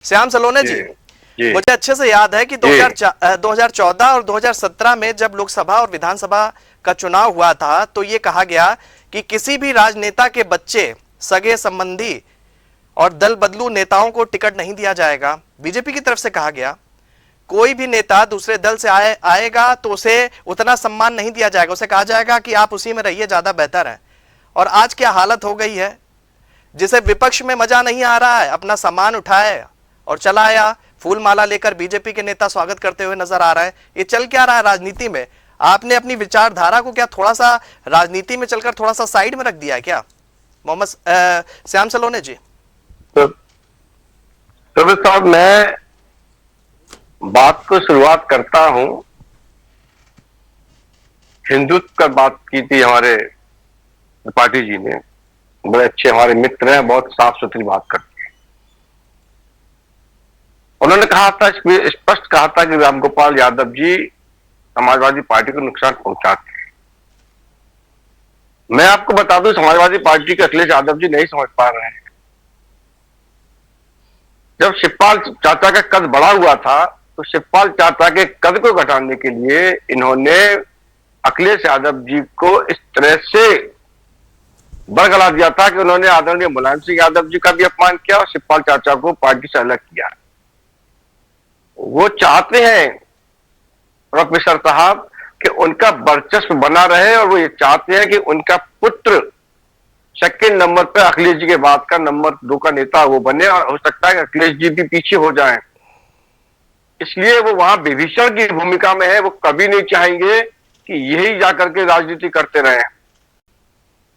श्याम सलोने जी, मुझे अच्छे से याद है कि 2014 और 2017 में जब लोकसभा और विधानसभा का चुनाव हुआ था तो ये कहा गया कि किसी भी राजनेता के बच्चे, सगे संबंधी और दल बदलू नेताओं को टिकट नहीं दिया जाएगा। बीजेपी की तरफ से कहा गया कोई भी नेता दूसरे दल से आएगा तो उसे उतना सम्मान नहीं दिया जाएगा, उसे कहा जाएगा कि आप उसी में रहिए, ज्यादा बेहतर है। और आज क्या हालत हो गई है, जिसे विपक्ष में मजा नहीं आ रहा है, अपना सामान उठाए और चला आया, फूल माला लेकर बीजेपी के नेता स्वागत करते हुए नजर आ रहा है। ये चल क्या रहा है राजनीति में? आपने अपनी विचारधारा को क्या थोड़ा सा राजनीति में चलकर थोड़ा सा साइड में रख दिया है क्या, मोहम्मद श्याम सलोने जी? तो साहब, मैं बात को शुरुआत करता हूं। हिंदुत्व का बात की थी हमारे त्रिपाठी जी ने, बड़े अच्छे हमारे मित्र हैं, बहुत साफ सुथरी बात करते हैं। उन्होंने कहा था, स्पष्ट कहा था कि रामगोपाल यादव जी समाजवादी पार्टी को नुकसान पहुंचाते हैं। मैं आपको बता दूं, समाजवादी पार्टी के अखिलेश यादव जी नहीं समझ पा रहे हैं। जब शिवपाल चाचा का कद बड़ा हुआ था तो शिवपाल चाचा के कद को घटाने के लिए इन्होंने अखिलेश यादव जी को इस तरह से बरगला दिया था कि उन्होंने आदरणीय मुलायम सिंह यादव जी का भी अपमान किया और शिवपाल चाचा को पार्टी से अलग किया। वो चाहते हैं प्रोफेसर साहब कि उनका वर्चस्व बना रहे और वो ये चाहते हैं कि उनका पुत्र सेकंड नंबर पर अखिलेश जी के बाद का नंबर 2 का नेता वो बने, और हो सकता है कि अखिलेश जी भी पीछे हो जाएं। इसलिए वो वहां विभीषण की भूमिका में है। वो कभी नहीं चाहेंगे कि यही जाकर के राजनीति करते रहे।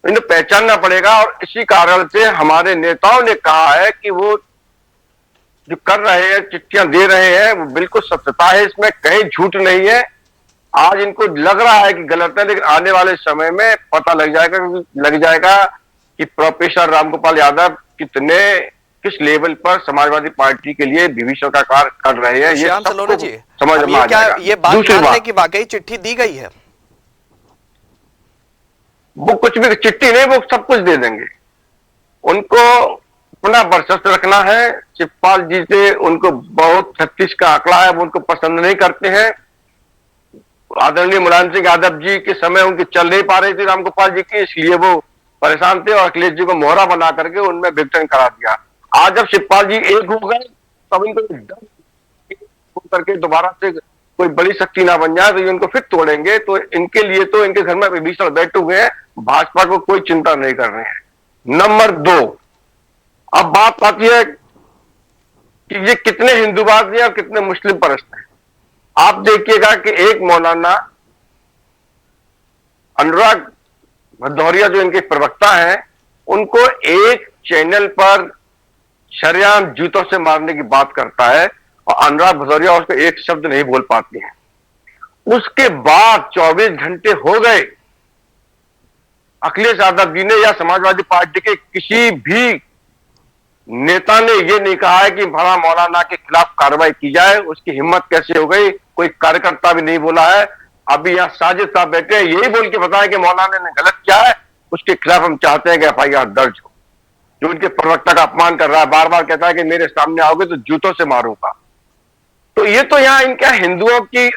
इन्हें पहचानना पड़ेगा, और इसी कारण से हमारे नेताओं ने कहा है कि वो जो कर रहे हैं, चिट्ठियां दे रहे हैं, वो बिल्कुल सत्यता है, इसमें कहीं झूठ नहीं है। आज इनको लग रहा है कि गलत है, लेकिन आने वाले समय में पता लग जाएगा कि प्रोफेसर रामगोपाल यादव किस लेवल पर समाजवादी पार्टी के लिए विभीषण का कार्य कर रहे हैं। ये सलोने जी, समझ में आ जाएगा। ये बात है कि वाकई चिट्ठी दी गई है? वो कुछ भी चिट्ठी नहीं, वो सब कुछ दे देंगे। उनको अपना वर्चस्व रखना है। शिवपाल जी से उनको बहुत 36 का आंकड़ा है, वो उनको पसंद नहीं करते हैं। आदरणीय मुलायम सिंह यादव जी के समय उनकी चल नहीं पा रही थी रामगोपाल जी की, इसलिए वो परेशान थे और अखिलेश जी को मोहरा बना करके उनमें विघटन करा दिया। आज जब शिवपाल जी एक हो गए तब इनको करके दोबारा से कोई बड़ी शक्ति ना बन जाए तो ये उनको फिर तोड़ेंगे। तो इनके लिए तो इनके घर में विभीषण बैठे हुए हैं, भाजपा को कोई चिंता नहीं कर रहे हैं। नंबर 2, अब बात आती है कि ये कितने हिंदूवादी हैं और कितने मुस्लिम परस्त हैं। आप देखिएगा कि एक मौलाना अनुराग भदौरिया जो इनके प्रवक्ता हैं, उनको एक चैनल पर शरेआम जूतों से मारने की बात करता है और अनुराग भदौरिया उसको एक शब्द नहीं बोल पाते हैं। उसके बाद 24 घंटे हो गए, अखिलेश यादव जी ने या समाजवादी पार्टी के किसी भी नेता ने यह नहीं कहा है कि भला मौलाना के खिलाफ कार्रवाई की जाए। उसकी हिम्मत कैसे हो गई? कोई कार्यकर्ता भी नहीं बोला है। अभी यहाँ साजिद साहब बैठे हैं, यही बोल के बताया कि मौलाना ने गलत किया है, उसके खिलाफ हम चाहते हैं कि FIR दर्ज हो। जो उनके प्रवक्ता का अपमान कर रहा है, बार बार कहता है कि मेरे सामने आओगे तो जूतों से मारूंगा। तो ये तो यहाँ इनका हिंदुओं की,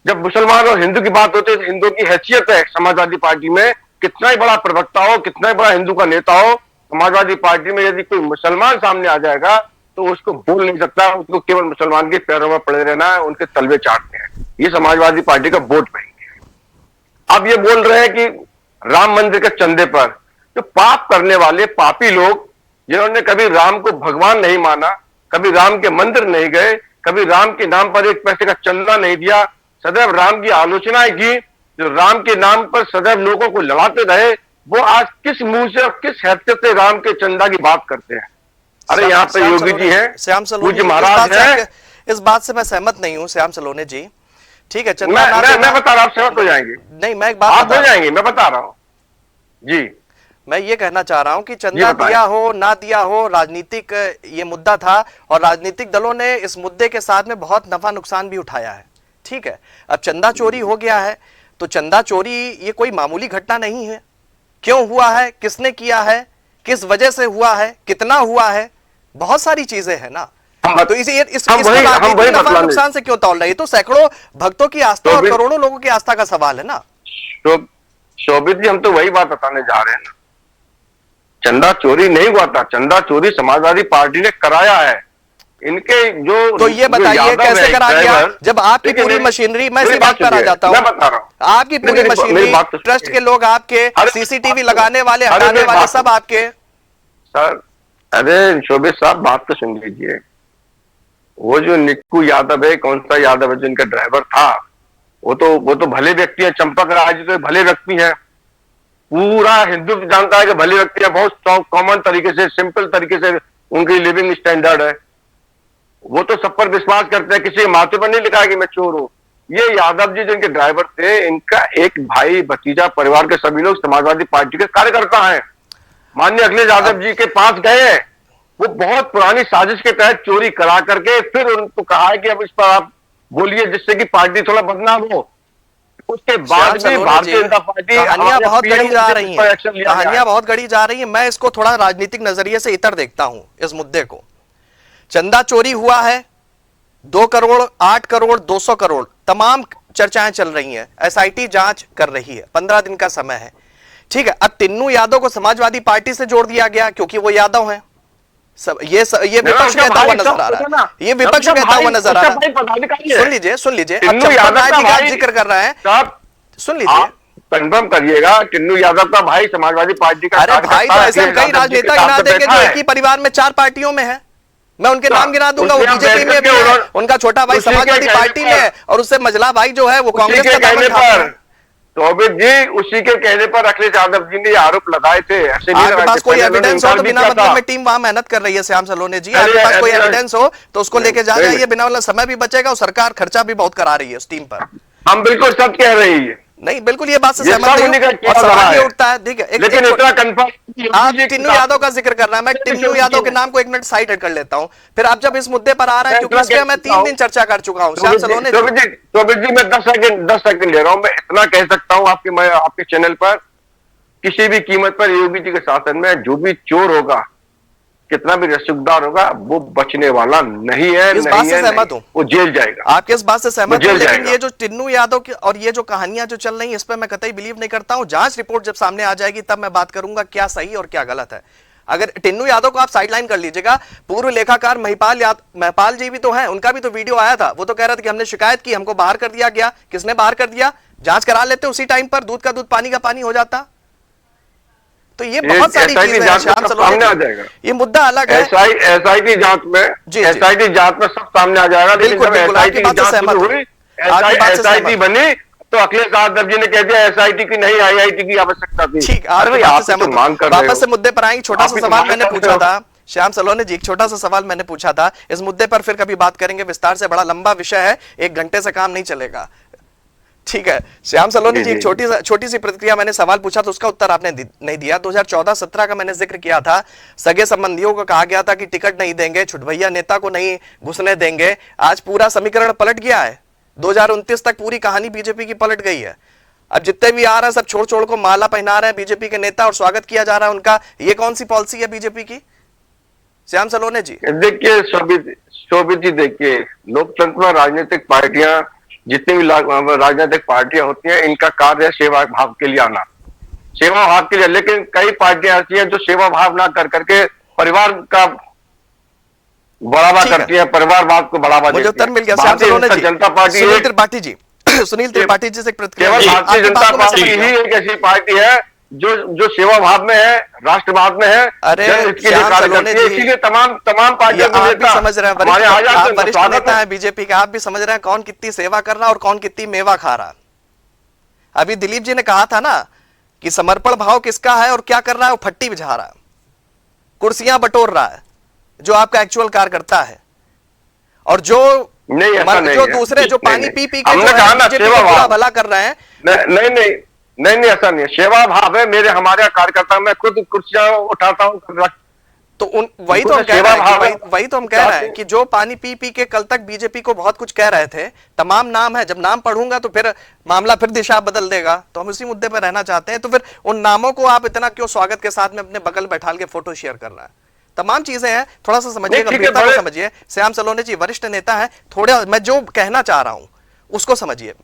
जब मुसलमान और हिंदू की बात होती है तो हिंदुओं की हैसियत है समाजवादी पार्टी में। कितना ही बड़ा प्रवक्ता हो, कितना ही बड़ा हिंदू का नेता हो, समाजवादी पार्टी में यदि कोई मुसलमान सामने आ जाएगा तो उसको बोल नहीं सकता, उसको केवल मुसलमान के पैरों में पड़े रहना है, उनके तलवे चाटते हैं। ये समाजवादी पार्टी का वोट बैंक है। अब ये बोल रहे हैं कि राम मंदिर के चंदे पर जो पाप करने वाले पापी लोग, जिन्होंने कभी राम को भगवान नहीं माना, कभी राम के मंदिर नहीं गए, कभी राम के नाम पर एक पैसे का चंदा नहीं दिया, सदैव राम की आलोचनाएं की, जो राम के नाम पर सदैव लोगों को लड़ाते रहे, वो आज किस मुंह से और किस हैसियत से राम के चंदा की बात करते हैं? अरे यहाँ पे योगी जी हैं, पूज्य महाराज हैं। इस बात से मैं सहमत नहीं हूँ श्याम सलोने जी। ठीक है, मैं बता रहा हूँ, सहमत हो जाएंगे? नहीं, मैं एक बात आप हो जाएंगे, मैं बता रहा हूँ जी। मैं ये कहना चाह रहा हूं कि चंदा दिया हो ना दिया हो, राजनीतिक ये मुद्दा था और राजनीतिक दलों ने इस मुद्दे के साथ में बहुत नफा नुकसान भी उठाया है। ठीक है, अब चंदा चोरी हो गया है तो चंदा चोरी ये कोई मामूली घटना नहीं है। क्यों हुआ है, किसने किया है, किस वजह से हुआ है, कितना हुआ है, बहुत सारी चीजें हैं ना। हम तो इसको हम वही राजनीतिक नफा बतलाने, नुकसान से क्यों तौल रहे? ये तो सैकड़ों भक्तों की आस्था तो और भी करोड़ों लोगों की आस्था का सवाल है ना। शोभित जी, हम तो वही बात बताने जा रहे हैं ना। चंदा चोरी नहीं हुआ था, चंदा चोरी समाजवादी पार्टी ने कराया है। इनके जो तो ये जो बताइए यादव कैसे है, करा दिया? ड्राइवर, जब आपकी देखिए, पूरी मेरी- मशीनरी, मैं मेरी इसी बात पर आ सुनिए, जाता हूं, मैं बता रहा हूं, आपकी पूरी मेरी मशीनरी, बात तो ट्रस्ट सुनिए। के लोग आपके, अरे सीसीटीवी मेरी बात लगाने वाले, अरे हटाने मेरी वाले बात सब आपके। सर, अरे शोभित साहब, बात तो सुन लीजिए। वो जो निक्कू यादव है, कौन सा यादव है जो इनका ड्राइवर था, वो तो भले व्यक्ति है। चंपक राज तो भले व्यक्ति है, पूरा हिंदू जानता है कि भले व्यक्ति है। बहुत कॉमन तरीके से, सिंपल तरीके से उनकी लिविंग स्टैंडर्ड है। वो तो सब पर विश्वास करते हैं, किसी के माथे पर नहीं लिखा है कि मैं चोर हूं। ये यादव जी जो इनके ड्राइवर थे, इनका एक भाई भतीजा, परिवार के सभी लोग समाजवादी पार्टी के कार्यकर्ता हैं। माननीय अखिलेश यादव जी के पास गए, वो बहुत पुरानी साजिश के तहत चोरी करा करके फिर उनको कहा है कि अब इस पर आप बोलिए जिससे कि पार्टी थोड़ा बदनाम हो। उसके बाद भी भारतीय जनता पार्टी, कहानियां बहुत गढ़ी जा रही हैं, एक्शन लिया गया है। कहानियां बहुत गढ़ी जा रही हैं। मैं इसको थोड़ा राजनीतिक नजरिए से इतर देखता हूं इस मुद्दे को। चंदा चोरी हुआ है, 2 करोड़, 8 करोड़, 200 करोड़, तमाम चर्चाएं चल रही हैं। एसआईटी जांच कर रही है, 15 दिन का समय है, ठीक है। अब टिन्नू यादव को समाजवादी पार्टी से जोड़ दिया गया क्योंकि वो यादव हैं। ये विपक्ष कहता हुआ नजर आ रहा है, ये विपक्ष कहता हुआ नजर आ रहा है। सुन लीजिए, अब चंपक राय जी का जिक्र कर रहे हैं, सुन लीजिए, कंफर्म करिएगा। टिन्नू यादव का भाई समाजवादी पार्टी का, अरे भाई, तो ऐसे कई राजनेता गिना देंगे जो एक ही परिवार में 4 पार्टियों में है। मैं उनके नाम गिना दूंगा, वो बीजेपी में भी है, उनका छोटा भाई समाजवादी पार्टी में है, और उससे मझला भाई जो है वो कांग्रेस का दामन थामे है। शोभित जी, उसी के कहने पर अखिलेश यादव जी ने ये आरोप लगाए थे। आपके पास कोई एविडेंस हो तो बिना मतलब में टीम वहां मेहनत कर रही है। श्याम सलोने जी, आपके पास कोई एविडेंस हो तो उसको लेके जा जाइए, बिना मतलब समय भी बचेगा और सरकार खर्चा भी बहुत करा रही है उस टीम पर। हम बिल्कुल सच कह रही है, नहीं बिल्कुल ये बात से सहमत नहीं हूं, और सवाल ये उठता है, ठीक है, लेकिन इतना कंफर्म आप टिन्नू यादव का जिक्र कर रहा है, मैं टिन्नू यादव के नाम को 1 मिनट साइड कर लेता हूं। फिर आप जब इस मुद्दे पर आ रहे हैं, क्योंकि इस पे मैं 3 दिन चर्चा कर चुका हूं। श्याम सलोने जी, मैं 10 सेकंड ले रहा हूं। मैं इतना कह सकता हूं आपके चैनल पर, किसी भी कीमत पर योगी जी के शासन में जो भी चोर होगा, कितना भी रसूखदार होगा, वो बचने वाला नहीं है। इस बात से सहमत हूं, वो जेल जाएगा। आपके इस बात से सहमत हूं, लेकिन ये जो टिन्नू यादव की और ये जो कहानियां जो चल रही हैं, इस पे मैं कतई बिलीव नहीं करता हूं। जांच रिपोर्ट जब सामने आ जाएगी तब मैं बात करूंगा क्या सही और क्या गलत है। अगर टिन्नू यादव को आप साइडलाइन कर लीजिएगा, पूर्व लेखाकार महिपाल जी भी तो हैं, उनका भी तो वीडियो आया था। वो तो कह रहे थे कि हमने शिकायत की, हमको बाहर कर दिया गया। किसने बाहर कर दिया? जांच करा लेते उसी टाइम पर, दूध का दूध पानी का पानी हो जाता। तो ये बहुत सारी चीजें हैं श्याम सलोने, ये मुद्दा अलग है। एसआईटी जांच में, एसआईटी जांच में सब सामने आ जाएगा। लेकिन जब एसआईटी की जांच शुरू हुई, एसआईटी बनी, तो अखिलेश यादव जी ने कह दिया एसआईटी की नहीं, आईआईटी की आवश्यकता थी। ठीक, वापस से मुद्दे पर आएंगे। छोटा सा सवाल मैंने पूछा था श्याम सलोने जी, एक छोटा सा सवाल मैंने पूछा था, इस मुद्दे पर फिर कभी बात करेंगे विस्तार से, बड़ा लंबा विषय है, 1 घंटे से काम नहीं चलेगा, ठीक है। श्याम सलोनी जी, एक छोटी सी प्रतिक्रिया, मैंने सवाल पूछा तो उसका उत्तर आपने नहीं दिया। 2014-17 का मैंने जिक्र किया था, सगे संबंधियों को कहा गया था कि टिकट नहीं देंगे, छुटभैया नेता को नहीं घुसने देंगे। आज पूरा समीकरण पलट गया है, 2029 तक पूरी कहानी बीजेपी की पलट गई है। अब जितने भी आ रहे हैं सब छोड़ छोड़ को माला पहना रहे हैं बीजेपी के नेता और स्वागत किया जा रहा है उनका। ये कौन सी पॉलिसी है बीजेपी की, श्याम सलोने जी? देखिए शोभित जी, देखिए, लोकतंत्र में राजनीतिक पार्टियां, जितनी भी राजनीतिक पार्टियां होती हैं, इनका कार्य है सेवा भाव के लिए आना, सेवा भाव के लिए। लेकिन कई पार्टियां ऐसी हैं जो सेवा भाव ना कर करके परिवार का बढ़ावा करती है, परिवारवाद को बढ़ावा देती है। उत्तर मिल गया श्याम सलोने जी। जनता पार्टी, सुनील त्रिपाठी जी, सुनील त्रिपाठी जी से प्रतिक्रिया। भारतीय जनता पार्टी ही एक ऐसी पार्टी है जो सेवा भाव में है, राष्ट्रवाद में है। अरे श्याम सलोने जी, इसीलिए तमाम पार्टियों आप भी समझ रहे हैं, वरिष्ठ नेता है बीजेपी के, आप भी समझ रहे हैं कौन कितनी सेवा कर रहा है और कौन कितनी मेवा खा रहा है। अभी दिलीप जी ने कहा था ना कि समर्पण भाव किसका है और क्या कर रहा है, वो फट्टी बिछा रहा है, कुर्सियां बटोर रहा है, जो आपका एक्चुअल कार्यकर्ता है। और जो जो दूसरे जो पानी पी पी के जो भला कर रहे हैं, नहीं, ऐसा नहीं है। सेवा भाव है मेरे, हमारे कार्यकर्ता, मैं खुद कुर्सियां उठाता हूं। तो वही तो हम कह रहे हैं, वही तो हम कह रहे हैं कि जो पानी पी पी के कल तक बीजेपी को बहुत कुछ कह रहे थे, तमाम नाम है, जब नाम पढ़ूंगा तो फिर मामला फिर दिशा बदल देगा। तो हम उसी मुद्दे पर रहना चाहते हैं। तो फिर उन नामों को आप इतना क्यों स्वागत के साथ में अपने बगल बैठाल के फोटो शेयर कर रहा है? तमाम चीजें हैं, थोड़ा सा समझिए, नहीं, ठीक है, गंभीरता को बड़े- समझिए। श्याम सलोने जी वरिष्ठ नेता हैं, थोड़े मैं जो कहना चाह रहा हूं उसको समझिए।